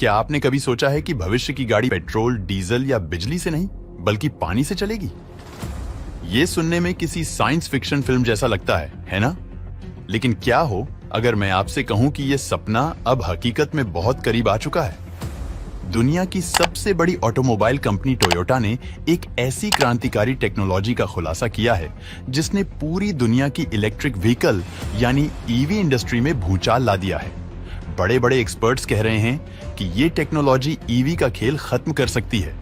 क्या आपने कभी सोचा है कि भविष्य की गाड़ी पेट्रोल, डीजल या बिजली से नहीं बल्कि पानी से चलेगी? ये सुनने में किसी साइंस फिक्शन फिल्म जैसा लगता है ना? लेकिन क्या हो अगर मैं आपसे कहूं कि यह सपना अब हकीकत में बहुत करीब आ चुका है। दुनिया की सबसे बड़ी ऑटोमोबाइल कंपनी टोयोटा ने एक ऐसी क्रांतिकारी टेक्नोलॉजी का खुलासा किया है जिसने पूरी दुनिया की इलेक्ट्रिक व्हीकल यानी ईवी इंडस्ट्री में भूचाल ला दिया है। बड़े बड़े एक्सपर्ट्स कह रहे हैं कि ये टेक्नोलॉजी ईवी का खेल खत्म कर सकती है।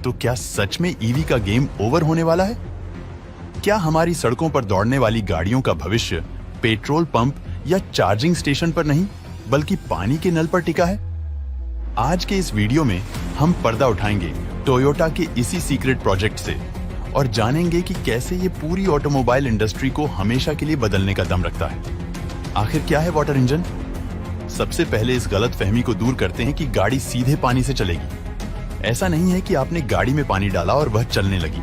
तो क्या सच में ईवी का गेम ओवर होने वाला है? क्या हमारी सड़कों पर दौड़ने वाली गाड़ियों का भविष्य पेट्रोल पंप या चार्जिंग स्टेशन पर नहीं बल्कि पानी के नल पर टिका है? आज के इस वीडियो में हम पर्दा उठाएंगे टोयोटा के इसी सीक्रेट प्रोजेक्ट से और जानेंगे कि कैसे ये पूरी ऑटोमोबाइल इंडस्ट्री को हमेशा के लिए बदलने का दम रखता है। आखिर क्या है वाटर इंजन? सबसे पहले इस गलतफहमी को दूर करते हैं कि गाड़ी सीधे पानी से चलेगी। ऐसा नहीं है कि आपने गाड़ी में पानी डाला और वह चलने लगी।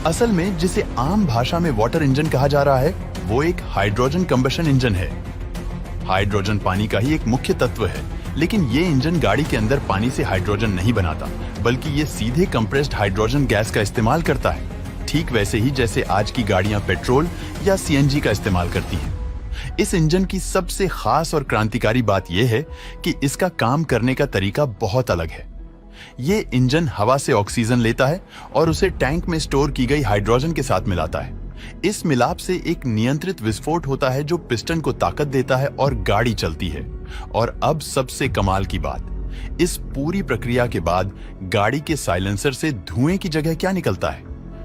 असल में जिसे आम भाषा में वाटर इंजन कहा जा रहा है वो एक हाइड्रोजन कंबशन इंजन है। हाइड्रोजन पानी का ही एक मुख्य तत्व है, लेकिन ये इंजन गाड़ी के अंदर पानी से हाइड्रोजन नहीं बनाता बल्कि ये सीधे कंप्रेस्ड हाइड्रोजन गैस का इस्तेमाल करता है, ठीक वैसे ही जैसे आज की गाड़ियां पेट्रोल या सीएनजी का इस्तेमाल करती हैं। इस इंजन की सबसे खास और क्रांतिकारी बात यह है कि इसका काम करने का तरीका बहुत अलग है। ये इंजन हवा से ऑक्सीजन लेता है और उसे टैंक में स्टोर की गई हाइड्रोजन के साथ मिलाता है। इस मिलाप से एक नियंत्रित विस्फोट होता है जो पिस्टन को ताकत देता है और गाड़ी चलती है। और अब सबसे कमाल की बात, इस पूरी प्रक्रिया के बाद गाड़ी के साइलेंसर से धुएं की जगह क्या निकलता है?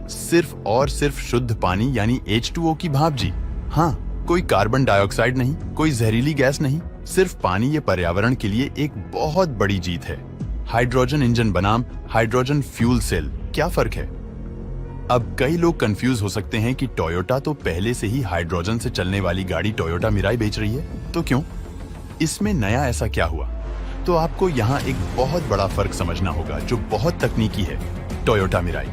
सिर्फ और सिर्फ शुद्ध पानी यानी H2O की भाप जी। हाँ, कोई कार्बन डाइऑक्साइड नहीं, कोई जहरीली गैस नहीं, सिर्फ पानी। ये पर्यावरण के लिए एक बहुत बड़ी जीत है। हाइड्रोजन इंजन बनाम हाइड्रोजन फ्यूल सेल, क्या फर्क है? अब कई लोग कंफ्यूज हो सकते हैं कि टोयोटा तो पहले से ही हाइड्रोजन से चलने वाली गाड़ी टोयोटा मिराई बेच रही है, तो क्यों? इसमें नया ऐसा क्या हुआ? तो आपको यहाँ एक बहुत बड़ा फर्क समझना होगा जो बहुत तकनीकी है। टोयोटा मिराई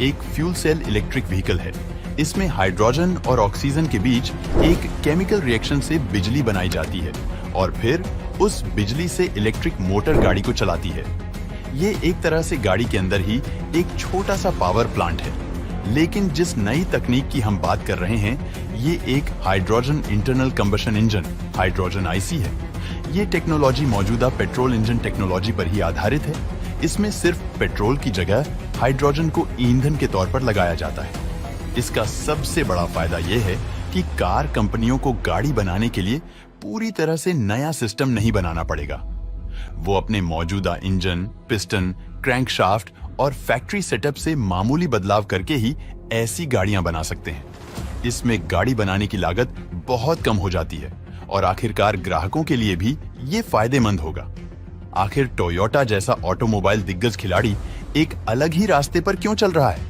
एक फ्यूल सेल इलेक्ट्रिक व्हीकल है। इसमें हाइड्रोजन और ऑक्सीजन के बीच एक केमिकल रिएक्शन से बिजली बनाई जाती है और फिर उस बिजली से इलेक्ट्रिक मोटर गाड़ी को चलाती है। ये एक तरह से गाड़ी के अंदर ही एक छोटा सा पावर प्लांट है। लेकिन जिस नई तकनीक की हम बात कर रहे हैं ये एक hydrogen internal combustion engine hydrogen IC है। ये टेक्नोलॉजी मौजूदा पेट्रोल इंजन टेक्नोलॉजी पर ही आधारित है। इसमें सिर्फ पेट्रोल की जगह हाइड्रोजन को ईंधन के तौर पर लगाया जाता है। इसका सबसे बड़ा फायदा यह है कि कार कंपनियों को गाड़ी बनाने के लिए पूरी तरह से नया सिस्टम नहीं बनाना पड़ेगा। वो अपने मौजूदा इंजन, पिस्टन, क्रैंकशाफ्ट और फैक्ट्री सेटअप से मामूली बदलाव करके ही ऐसी गाड़ियां बना सकते हैं। इसमें गाड़ी बनाने की लागत बहुत कम हो जाती है और आखिरकार ग्राहकों के लिए भी ये फायदेमंद होगा। आखिर टोयोटा जैसा ऑटोमोबाइल दिग्गज खिलाड़ी एक अलग ही रास्ते पर क्यों चल रहा है?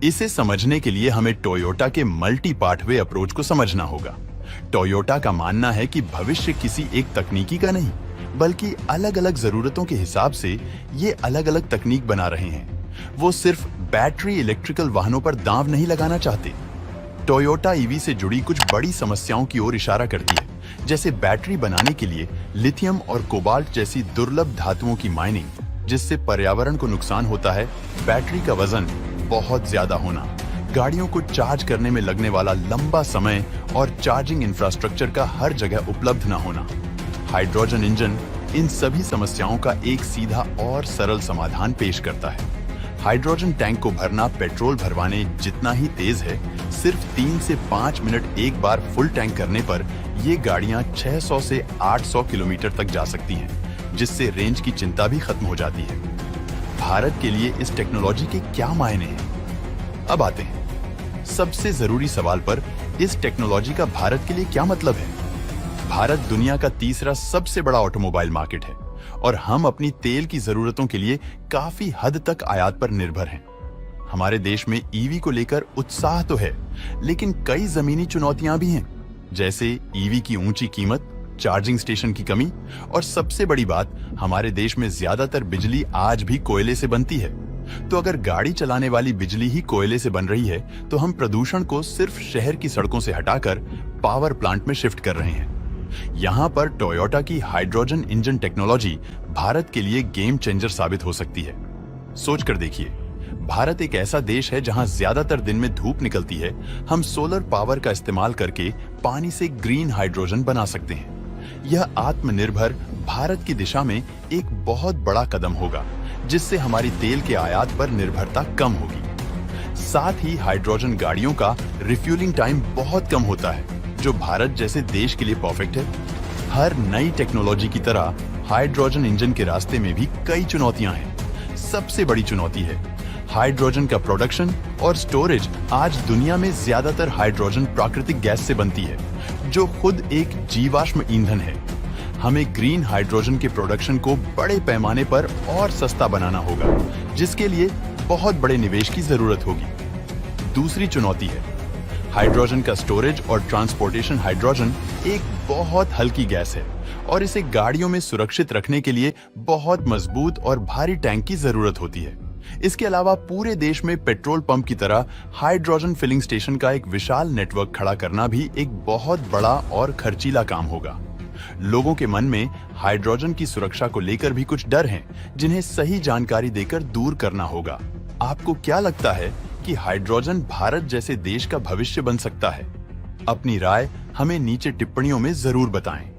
इसे समझने के लिए हमें टोयोटा के मल्टी पाथवे अप्रोच को समझना होगा। टोयोटा का मानना है कि भविष्य किसी एक तकनीकी का नहीं बल्कि अलग अलग जरूरतों के हिसाब से ये अलग अलग तकनीक बना रहे हैं। वो सिर्फ बैटरी इलेक्ट्रिकल वाहनों पर दांव नहीं लगाना चाहते। टोयोटा ईवी से जुड़ी कुछ बड़ी समस्याओं की ओर इशारा करती है, जैसे बैटरी बनाने के लिए लिथियम और कोबाल्ट जैसी दुर्लभ धातुओं की माइनिंग, जिससे पर्यावरण को नुकसान होता है। बैटरी का वजन बहुत ज्यादा होना, गाड़ियों को चार्ज करने में लगने वाला लंबा समय और चार्जिंग इंफ्रास्ट्रक्चर का हर जगह उपलब्ध न होना। हाइड्रोजन इंजन इन सभी समस्याओं का एक सीधा और सरल समाधान पेश करता है। हाइड्रोजन टैंक को भरना पेट्रोल भरवाने जितना ही तेज है। सिर्फ 3 से 5 मिनट एक बार फुल टैंक करने पर ये गाड़ियां 600 से 800 किलोमीटर तक जा सकती हैं, जिससे रेंज की चिंता भी खत्म हो जाती है। भारत के लिए इस टेक्नोलॉजी के क्या मायने हैं? अब आते हैं सबसे जरूरी सवाल पर, इस टेक्नोलॉजी का भारत के लिए क्या मतलब है? भारत दुनिया का तीसरा सबसे बड़ा ऑटोमोबाइल मार्केट है और हम अपनी तेल की जरूरतों के लिए काफी हद तक आयात पर निर्भर हैं। हमारे देश में ईवी को लेकर उत्साह तो है, लेकिन कई जमीनी चुनौतियां भी हैं, जैसे ईवी की ऊंची कीमत, चार्जिंग स्टेशन की कमी और सबसे बड़ी बात, हमारे देश में ज्यादातर बिजली आज भी कोयले से बनती है। तो अगर गाड़ी चलाने वाली बिजली ही कोयले से बन रही है तो हम प्रदूषण को सिर्फ शहर की सड़कों से हटाकर पावर प्लांट में शिफ्ट कर रहे हैं। यहाँ पर टोयोटा की हाइड्रोजन इंजन टेक्नोलॉजी भारत के लिए गेम चेंजर साबित हो सकती है। सोच कर देखिए, भारत एक ऐसा देश है जहां ज्यादातर दिन में धूप निकलती है। हम सोलर पावर का इस्तेमाल करके पानी से ग्रीन हाइड्रोजन बना सकते हैं। यह आत्मनिर्भर भारत की दिशा में एक बहुत बड़ा कदम होगा, जिससे हमारी तेल के आयात पर निर्भरता कम होगी। साथ ही हाइड्रोजन गाड़ियों का रिफ्यूलिंग टाइम बहुत कम होता है, जो भारत जैसे देश के लिए परफेक्ट है। हर नई टेक्नोलॉजी की तरह हाइड्रोजन इंजन के रास्ते में भी कई चुनौतियां हैं। सबसे बड़ी चुनौती है हाइड्रोजन का प्रोडक्शन और स्टोरेज। आज दुनिया में ज्यादातर हाइड्रोजन प्राकृतिक गैस से बनती है, जो खुद एक जीवाश्म ईंधन है। हमें ग्रीन हाइड्रोजन के प्रोडक्शन को बड़े पैमाने पर और सस्ता बनाना होगा, जिसके लिए बहुत बड़े निवेश की जरूरत होगी। दूसरी चुनौती है हाइड्रोजन का स्टोरेज और ट्रांसपोर्टेशन। हाइड्रोजन एक बहुत हल्की गैस है और इसे गाड़ियों में सुरक्षित रखने के लिए बहुत मजबूत और भारी टैंक की जरूरत होती है। इसके अलावा पूरे देश में पेट्रोल पंप की तरह हाइड्रोजन फिलिंग स्टेशन का एक विशाल नेटवर्क खड़ा करना भी एक बहुत बड़ा और खर्चीला काम होगा। लोगों के मन में हाइड्रोजन की सुरक्षा को लेकर भी कुछ डर हैं, जिन्हें सही जानकारी देकर दूर करना होगा। आपको क्या लगता है कि हाइड्रोजन भारत जैसे देश का भविष्य बन सकता है? अपनी राय हमें नीचे टिप्पणियों में जरूर बताएं।